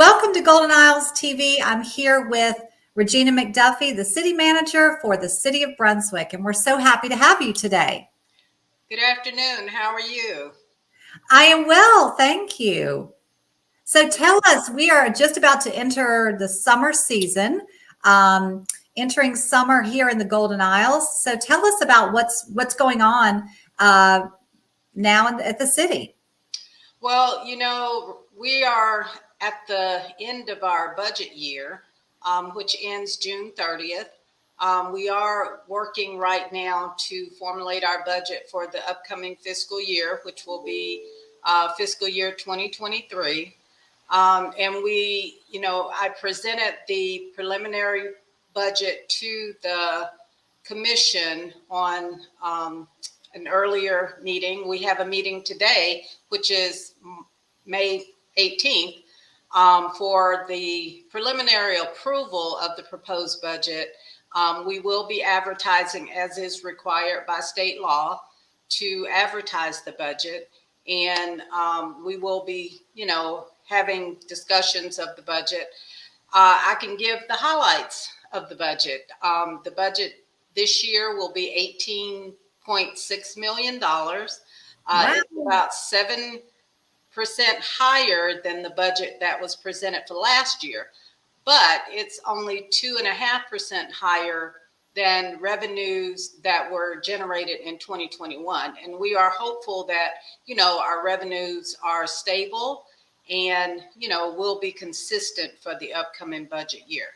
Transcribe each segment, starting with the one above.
welcome to Golden Isles TV. I'm here with Regina McDuffie, the city manager for the City of Brunswick, and we're so happy to have you today. Good afternoon. How are you? I am well, thank you. So tell us, we are just about to enter the summer season, entering summer here in the Golden Isles. So tell us about what's going on now at the city. Well, we are at the end of our budget year, which ends June 30th. We are working right now to formulate our budget for the upcoming fiscal year, which will be fiscal year 2023. And I presented the preliminary budget to the commission on an earlier meeting. We have a meeting today, which is May 18th, for the preliminary approval of the proposed budget. We will be advertising, as is required by state law, to advertise the budget. And we will be, having discussions of the budget. I can give the highlights of the budget. The budget this year will be $18.6 million. Wow. It's about 7% higher than the budget that was presented for last year, but it's only 2.5% higher than revenues that were generated in 2021. And we are hopeful that, our revenues are stable and, will be consistent for the upcoming budget year.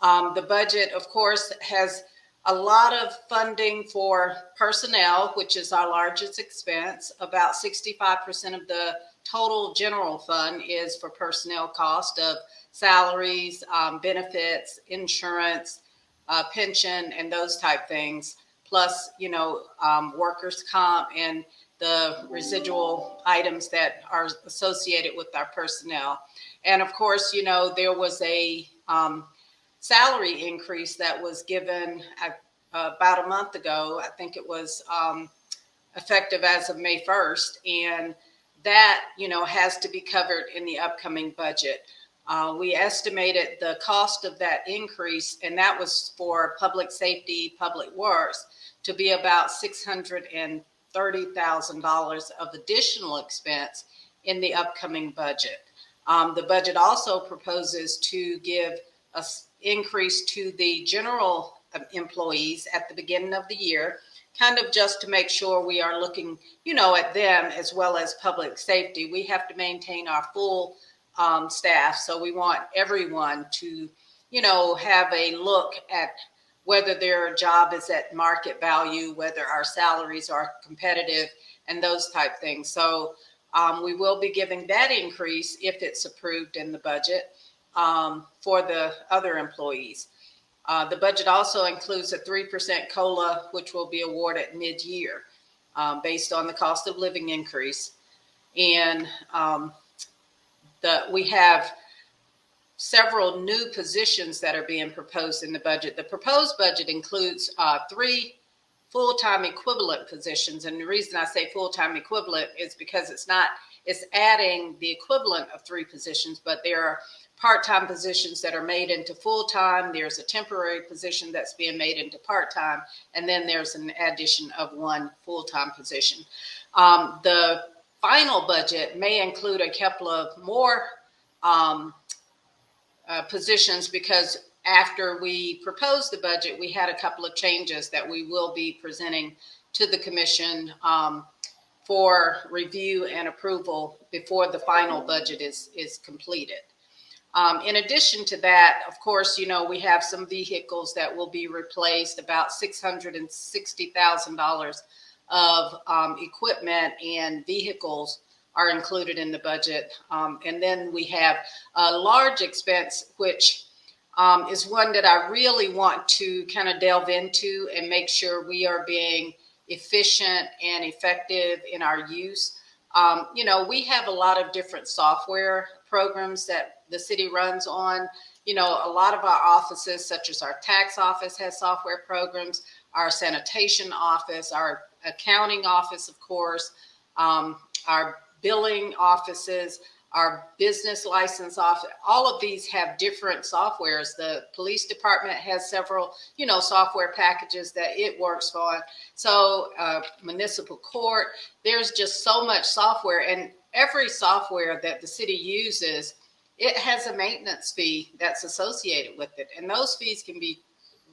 The budget, of course, has a lot of funding for personnel, which is our largest expense. About 65% of the total general fund is for personnel cost of salaries, benefits, insurance, pension, and those type things, plus, workers' comp and the residual items that are associated with our personnel. And of course, there was a salary increase that was given about a month ago. I think it was effective as of May 1st. And that, has to be covered in the upcoming budget. We estimated the cost of that increase, and that was for public safety, public works, to be about $630,000 of additional expense in the upcoming budget. The budget also proposes to give an increase to the general employees at the beginning of the year, kind of just to make sure we are looking, at them as well as public safety. We have to maintain our full staff. So we want everyone to, have a look at whether their job is at market value, whether our salaries are competitive, and those type things. So we will be giving that increase if it's approved in the budget for the other employees. The budget also includes a 3% COLA, which will be awarded mid-year based on the cost of living increase. And we have several new positions that are being proposed in the budget. The proposed budget includes 3 full-time equivalent positions. And the reason I say full-time equivalent is because it's adding the equivalent of 3 positions, but there are part-time positions that are made into full-time. There's a temporary position that's being made into part-time, and then there's an addition of 1 full-time position. The final budget may include a couple of more positions, because after we proposed the budget, we had a couple of changes that we will be presenting to the commission for review and approval before the final budget is completed. In addition to that, of course, we have some vehicles that will be replaced, about $660,000 of equipment and vehicles are included in the budget. And then we have a large expense, which is one that I really want to kind of delve into and make sure we are being efficient and effective in our use. We have a lot of different software programs that the city runs on. A lot of our offices, such as our tax office, has software programs, our sanitation office, our accounting office, of course, our billing offices, our business license off. All of these have different softwares. The police department has several, software packages that it works on. So municipal court, there's just so much software, and every software that the city uses, it has a maintenance fee that's associated with it. And those fees can be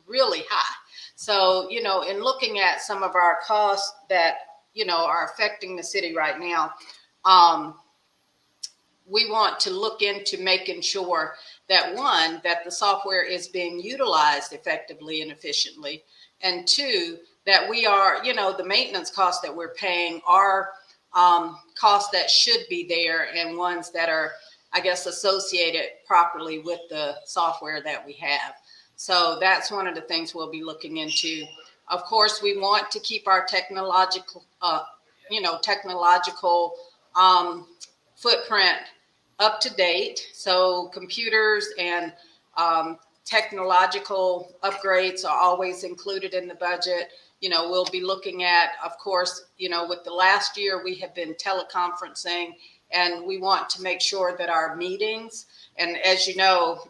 really high. So, in looking at some of our costs that, are affecting the city right now, we want to look into making sure that, one, that the software is being utilized effectively and efficiently, and two, that we are, the maintenance costs that we're paying are costs that should be there, and ones that are, I guess, associated properly with the software that we have. So that's one of the things we'll be looking into. Of course, we want to keep our technological footprint up to date. So computers and technological upgrades are always included in the budget. We'll be looking at, of course, with the last year, we have been teleconferencing, and we want to make sure that our meetings, and as you know,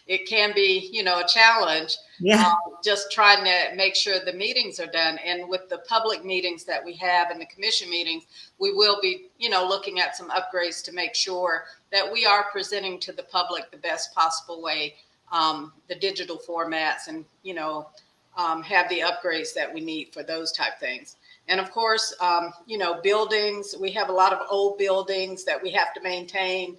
it can be, a challenge. Yeah. Just trying to make sure the meetings are done. And with the public meetings that we have and the commission meetings, we will be, looking at some upgrades to make sure that we are presenting to the public the best possible way, the digital formats, and, have the upgrades that we need for those type things. And of course, buildings, we have a lot of old buildings that we have to maintain,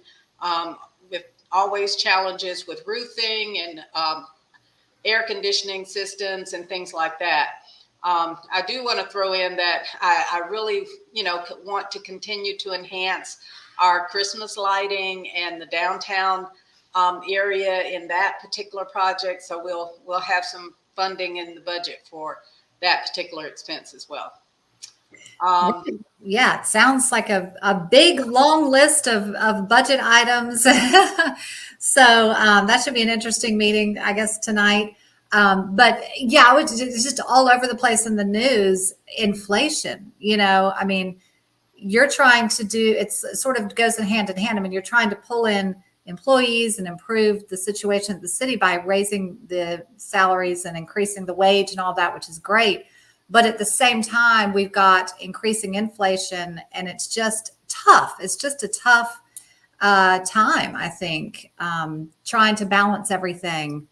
with always challenges with roofing and air conditioning systems and things like that. I do want to throw in that I really, want to continue to enhance our Christmas lighting and the downtown area in that particular project. So we'll have some funding in the budget for that particular expense as well. Yeah, it sounds like a big, long list of budget items. So that should be an interesting meeting, I guess, tonight. But yeah, it's just all over the place in the news. Inflation, I mean, you're trying to do, it sort of goes in hand in hand. I mean, you're trying to pull in employees and improve the situation of the city by raising the salaries and increasing the wage and all that, which is great. But at the same time, we've got increasing inflation, and it's just tough. It's just a tough time, I think, trying to balance everything,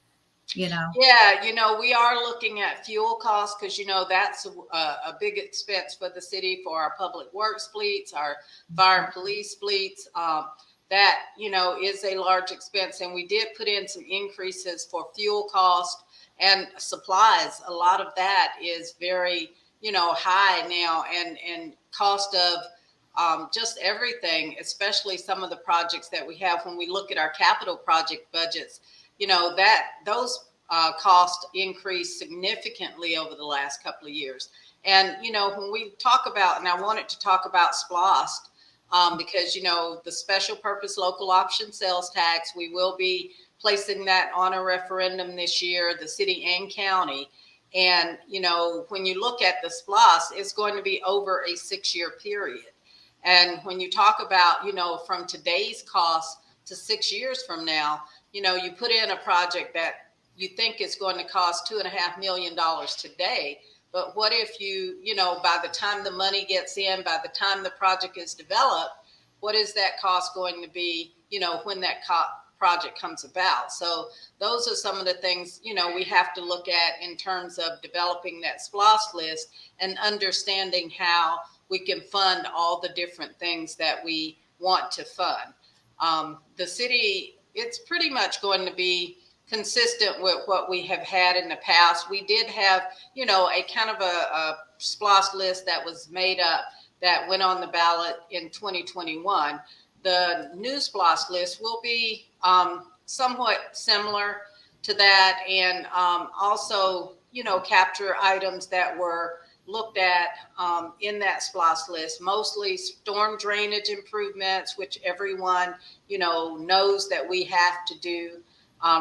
Yeah, we are looking at fuel costs because, that's a big expense for the city, for our public works fleets, our fire and police fleets. That, is a large expense. And we did put in some increases for fuel cost and supplies. A lot of that is very, high now, and cost of just everything, especially some of the projects that we have. When we look at our capital project budgets, that those costs increased significantly over the last couple of years. And, when we talk about, and I wanted to talk about SPLOST, because, the special purpose local option sales tax, we will be placing that on a referendum this year, the city and county. And, when you look at the SPLOST, it's going to be over a 6-year period. And when you talk about, from today's cost to 6 years from now, you put in a project that you think is going to cost $2.5 million today. But what if by the time the money gets in, by the time the project is developed, what is that cost going to be, when that project comes about? So those are some of the things, we have to look at in terms of developing that SPLOST list and understanding how we can fund all the different things that we want to fund. The city, it's pretty much going to be consistent with what we have had in the past. We did have, a kind of a SPLOST list that was made up that went on the ballot in 2021. The new SPLOST list will be somewhat similar to that, and also, capture items that were looked at in that SPLOST list, mostly storm drainage improvements, which everyone, knows that we have to do,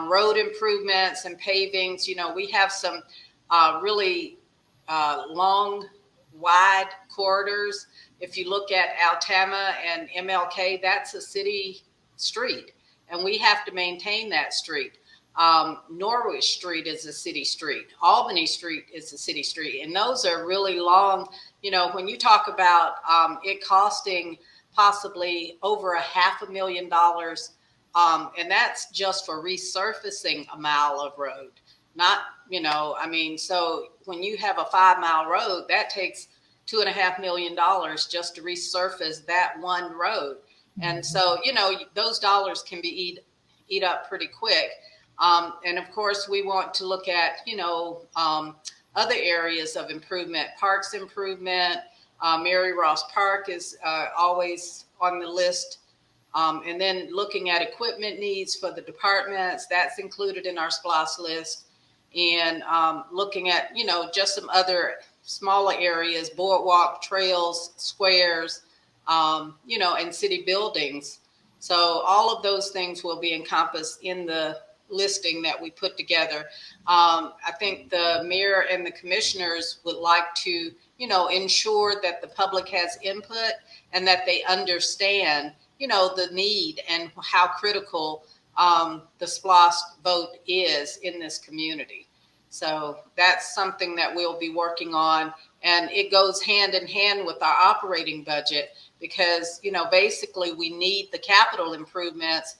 road improvements and pavings. We have some really long, wide corridors if you look at Altama and MLK, that's a city street, and we have to maintain that street. Norwich Street is a city street. Albany Street is a city street. And those are really long. When you talk about it costing possibly over $500,000, and that's just for resurfacing a mile of road. Not, so when you have a 5-mile road, that takes $2.5 million just to resurface that one road. And so, those dollars can be eat up pretty quick. And of course, we want to look at, other areas of improvement, parks improvement. Mary Ross Park is always on the list. And then looking at equipment needs for the departments, that's included in our SPLOST list. And looking at, just some other smaller areas, boardwalk, trails, squares, and city buildings. So all of those things will be encompassed in the listing that we put together. I think the mayor and the commissioners would like to, ensure that the public has input and that they understand, the need and how critical the SPLOST vote is in this community. So that's something that we'll be working on, and it goes hand in hand with our operating budget because, basically we need the capital improvements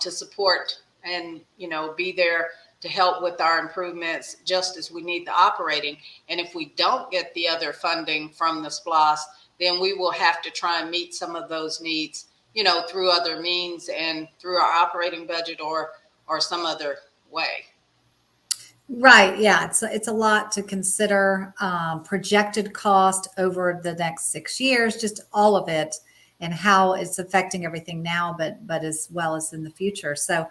to support and, be there to help with our improvements just as we need the operating. And if we don't get the other funding from the SPLOST, then we will have to try and meet some of those needs, through other means and through our operating budget or some other way. Right. Yeah. It's a lot to consider. Projected cost over the next 6 years, just all of it, and how it's affecting everything now, but as well as in the future. So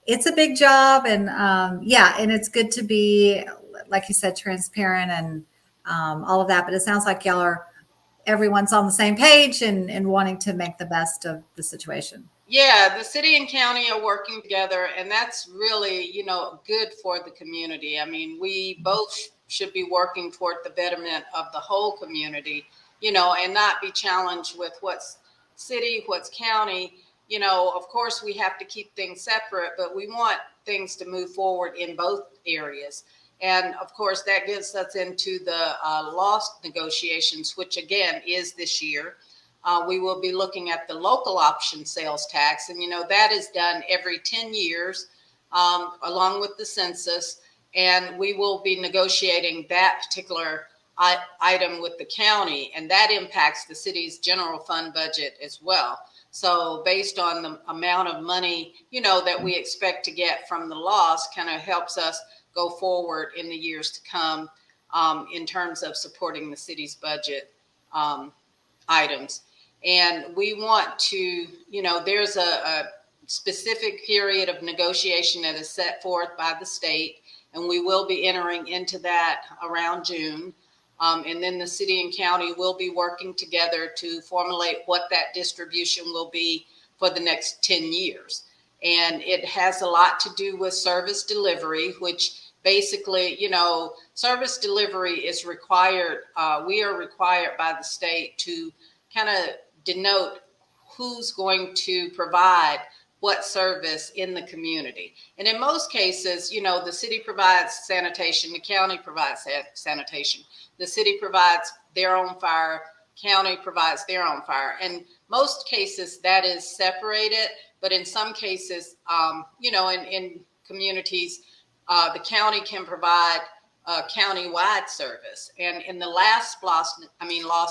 it's a big job, and and it's good to be, like you said, transparent and all of that. But it sounds like everyone's on the same page and wanting to make the best of the situation. Yeah, the city and county are working together, and that's really, good for the community. I mean, we both should be working toward the betterment of the whole community, and not be challenged with what's city, what's county. Of course, we have to keep things separate, but we want things to move forward in both areas. And of course, that gets us into the lost negotiations, which again is this year. We will be looking at the local option sales tax. And, that is done every 10 years along with the census. And we will be negotiating that particular item with the county. And that impacts the city's general fund budget as well. So based on the amount of money, that we expect to get from the loss kind of helps us go forward in the years to come in terms of supporting the city's budget items. And we want to, there's a specific period of negotiation that is set forth by the state, and we will be entering into that around June. And then the city and county will be working together to formulate what that distribution will be for the next 10 years. And it has a lot to do with service delivery, which basically, service delivery is required. We are required by the state to kind of denote who's going to provide what service in the community. And in most cases, the city provides sanitation, the county provides sanitation. The city provides their own fire, county provides their own fire. And most cases that is separated, but in some cases, in communities, the county can provide county-wide service. And in the last loss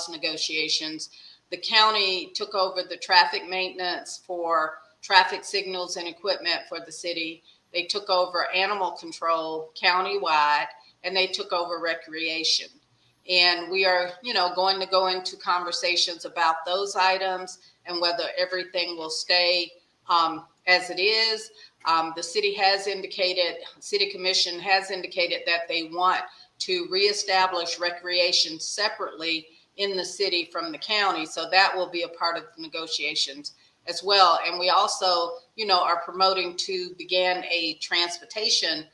negotiations, the county took over the traffic maintenance for traffic signals and equipment for the city. They took over animal control county-wide, and they took over recreation. And we are, going to go into conversations about those items and whether everything will stay as it is. The city commission has indicated that they want to reestablish recreation separately in the city from the county. So that will be a part of the negotiations as well. And we also, are promoting to begin a transportation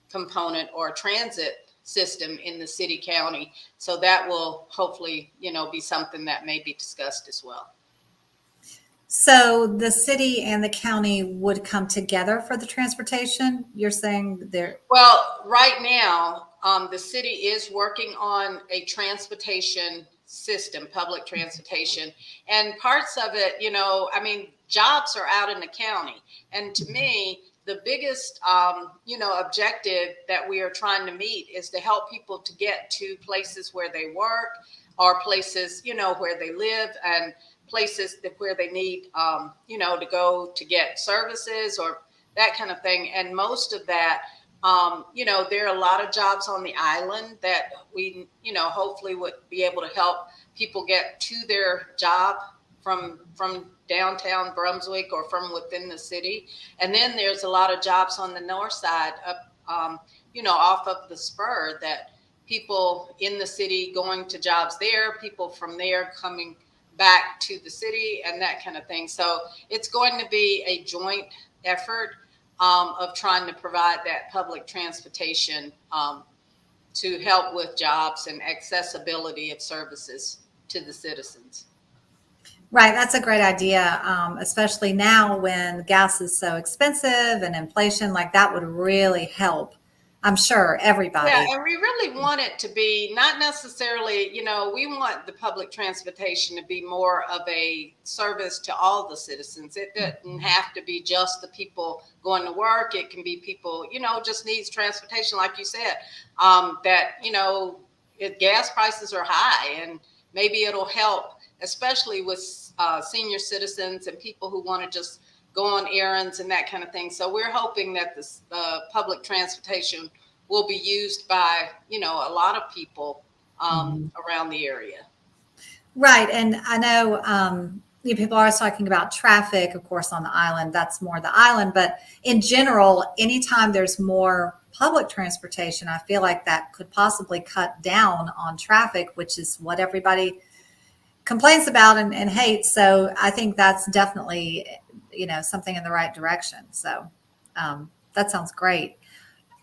component or transit system in the city county. So that will hopefully, be something that may be discussed as well. So the city and the county would come together for the transportation? You're saying they're. Well, right now, the city is working on a transportation system, public transportation, and parts of it, jobs are out in the county. And to me, the biggest, objective that we are trying to meet is to help people to get to places where they work, or places, where they live, and places where they need, to go to get services or that kind of thing. And most of that, there are a lot of jobs on the island that we, hopefully would be able to help people get to their job from downtown Brunswick or from within the city. And then there's a lot of jobs on the north side up, off of the spur, that people in the city going to jobs there, people from there coming back to the city, and that kind of thing. So it's going to be a joint effort of trying to provide that public transportation to help with jobs and accessibility of services to the citizens. Right, that's a great idea, especially now when gas is so expensive and inflation, like that would really help, I'm sure, everybody. Yeah, and we really want it to be not necessarily, we want the public transportation to be more of a service to all the citizens. It doesn't have to be just the people going to work. It can be people, just needs transportation, like you said, that, if gas prices are high, and maybe it'll help, especially with senior citizens and people who want to just go on errands and that kind of thing. So we're hoping that this public transportation will be used by, a lot of people around the area. Right. And I know people are always talking about traffic, of course, on the island. That's more the island. But in general, anytime there's more public transportation, I feel like that could possibly cut down on traffic, which is what everybody complains about and hates. So I think that's definitely, something in the right direction. So that sounds great.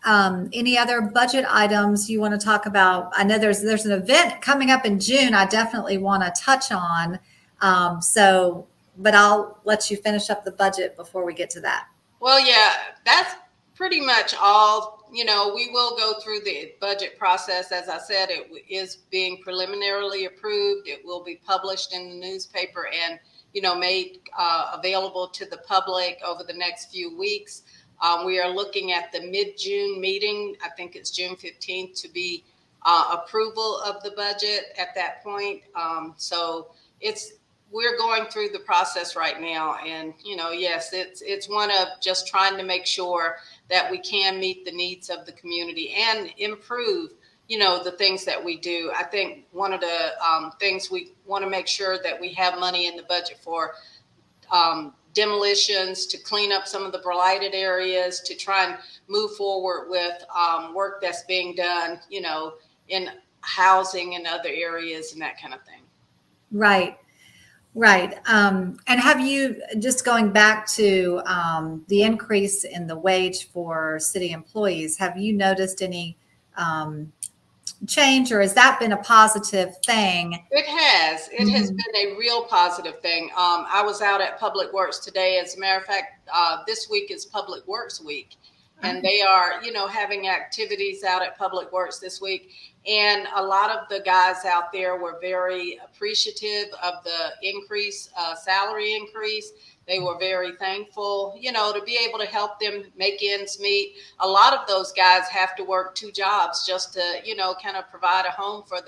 Any other budget items you want to talk about? I know there's an event coming up in June I definitely want to touch on. But I'll let you finish up the budget before we get to that. Well, yeah, that's pretty much all. We will go through the budget process. As I said, it is being preliminarily approved. It will be published in the newspaper and, made available to the public over the next few weeks. We are looking at the mid-June meeting. I think it's June 15th to be approval of the budget at that point. So we're going through the process right now. And, yes, it's one of just trying to make sure that we can meet the needs of the community and improve, the things that we do. I think one of the things we want to make sure that we have money in the budget for demolitions, to clean up some of the blighted areas, to try and move forward with work that's being done, in housing and other areas and that kind of thing. Right. Right. And have you, just going back to the increase in the wage for city employees, have you noticed any change, or has that been a positive thing? It has. It has been a real positive thing. I was out at Public Works today. As a matter of fact, this week is Public Works Week. And they are, having activities out at Public Works this week. And a lot of the guys out there were very appreciative of the increase, salary increase. They were very thankful, to be able to help them make ends meet. A lot of those guys have to work 2 jobs just to, kind of provide a home for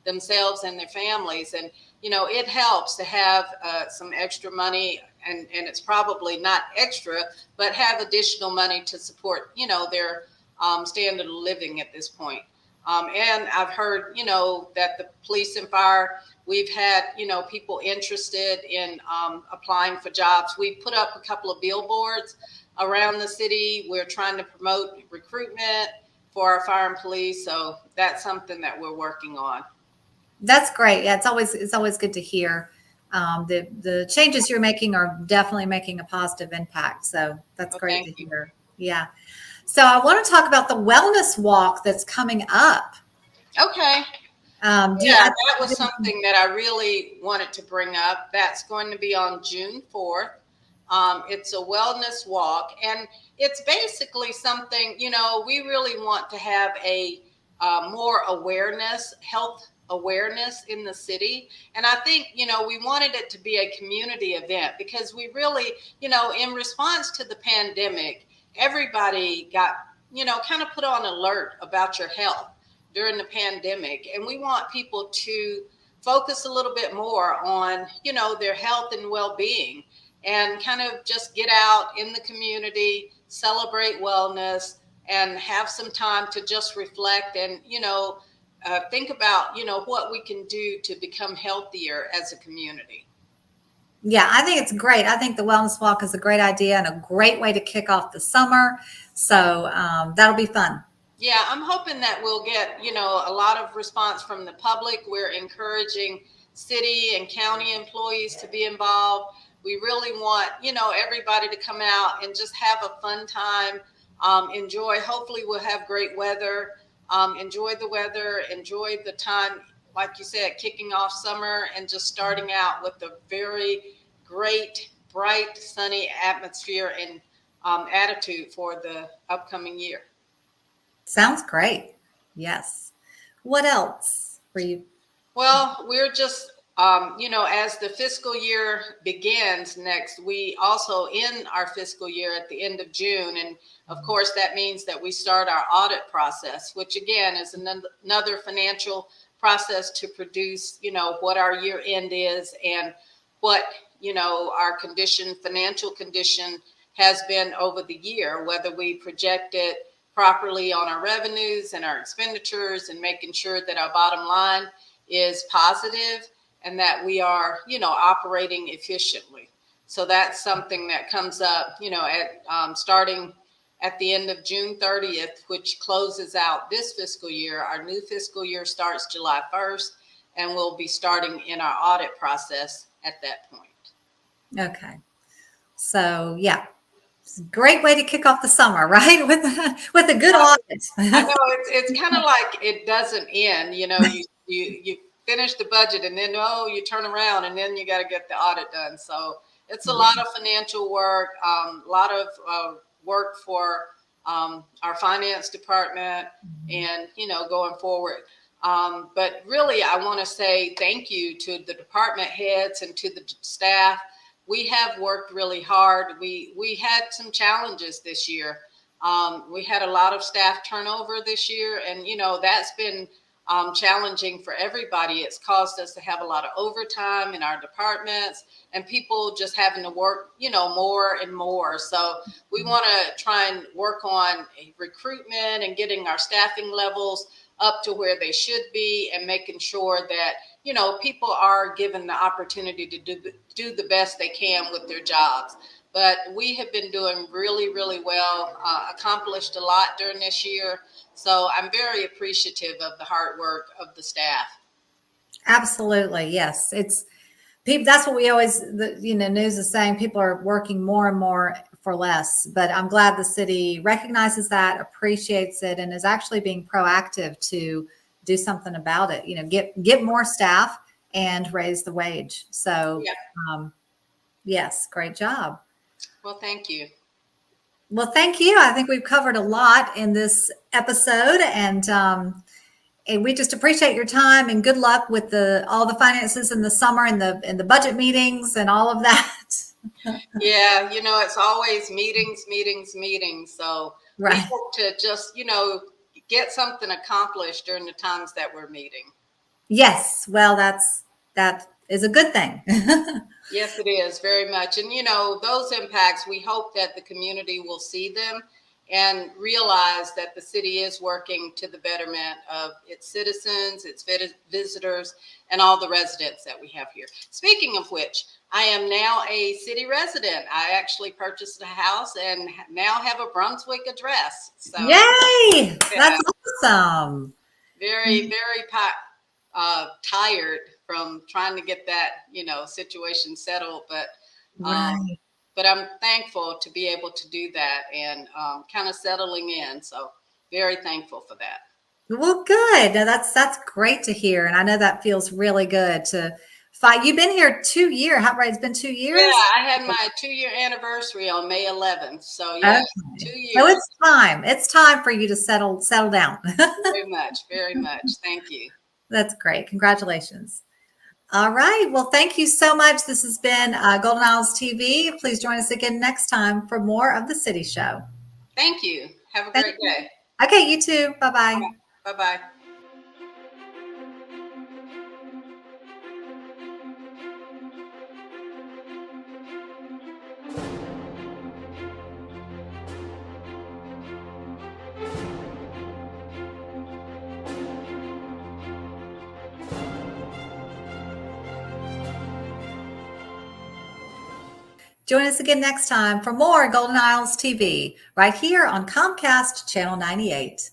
themselves and their families. And, it helps to have some extra money. And it's probably not extra, but have additional money to support, their standard of living at this point. And I've heard, that the police and fire, we've had, people interested in applying for jobs. We put up a couple of billboards around the city. We're trying to promote recruitment for our fire and police. So that's something that we're working on. That's great. Yeah, it's always good to hear. The changes you're making are definitely making a positive impact. So that's great to hear. Yeah. So I want to talk about the wellness walk that's coming up. Okay. Do you, Yeah, that was something that I really wanted to bring up. That's going to be on June 4th. It's a wellness walk, and it's basically something, we really want to have a more awareness, health awareness in the city. And I think, we wanted it to be a community event because we really, in response to the pandemic, everybody got, kind of put on alert about your health during the pandemic. And we want people to focus a little bit more on, their health and well-being and kind of just get out in the community, celebrate wellness, and have some time to just reflect and, think about, what we can do to become healthier as a community. Yeah, I think it's great. I think the wellness walk is a great idea and a great way to kick off the summer. So that'll be fun. Yeah, I'm hoping that we'll get, a lot of response from the public. We're encouraging city and county employees to be involved. We really want, everybody to come out and just have a fun time, enjoy. Hopefully we'll have great weather, enjoy the weather, enjoy the time, like you said, kicking off summer and just starting out with a very great, bright, sunny atmosphere and attitude for the upcoming year. Sounds great. Yes. What else were you? Well, we're just, as the fiscal year begins next, we also end our fiscal year at the end of June. And of course, that means that we start our audit process, which again is another financial process to produce, what our year end is and what, our financial condition has been over the year, whether we project it properly on our revenues and our expenditures and making sure that our bottom line is positive and that we are, operating efficiently. So that's something that comes up, starting at the end of June 30th, which closes out this fiscal year. Our new fiscal year starts July 1st, and we'll be starting in our audit process at that point. Okay. So yeah, it's a great way to kick off the summer, right? With a good audit. I know it's kind of like it doesn't end. You finish the budget and then you turn around and then you got to get the audit done. So it's a lot of financial work, a lot of work for our finance department, and going forward. But really, I want to say thank you to the department heads and to the staff. We have worked really hard. We had some challenges this year. We had a lot of staff turnover this year, and that's been challenging for everybody. It's caused us to have a lot of overtime in our departments and people just having to work, more and more. So we want to try and work on recruitment and getting our staffing levels up to where they should be and making sure that, people are given the opportunity to do the best they can with their jobs. But we have been doing really, really well, accomplished a lot during this year. So I'm very appreciative of the hard work of the staff. Absolutely. Yes. It's people. That's what we always, news is saying people are working more and more for less, but I'm glad the city recognizes that, appreciates it, and is actually being proactive to do something about it. Get more staff and raise the wage. So, Yeah. Yes, great job. Well, thank you. Well, thank you. I think we've covered a lot in this episode, and we just appreciate your time and good luck with all the finances in the summer and the budget meetings and all of that. Yeah, it's always meetings, meetings, meetings. So Right. we hope to just, get something accomplished during the times that we're meeting. Yes. Well, that is a good thing. Yes, it is very much. And, those impacts, we hope that the community will see them and realize that the city is working to the betterment of its citizens, its visitors, and all the residents that we have here. Speaking of which, I am now a city resident. I actually purchased a house and now have a Brunswick address. So, Yay! That's awesome. very, very tired from trying to get that, situation settled. But Right. but I'm thankful to be able to do that and kind of settling in. So very thankful for that. Well, good. Now that's great to hear, and I know that feels really good to fight. You've been here 2 years. How right? It's been 2 years. Yeah, I had my 2-year anniversary on May 11th. So yeah, Okay. 2 So years. it's time. It's time for you to settle down. Very much, very much. Thank you. That's great. Congratulations. All right. Well, thank you so much. This has been Golden Isles TV. Please join us again next time for more of the City Show. Thank you. Have a Thank great you. day. Okay, you too. Bye-bye. Bye-bye. Join us again next time for more Golden Isles TV right here on Comcast Channel 98.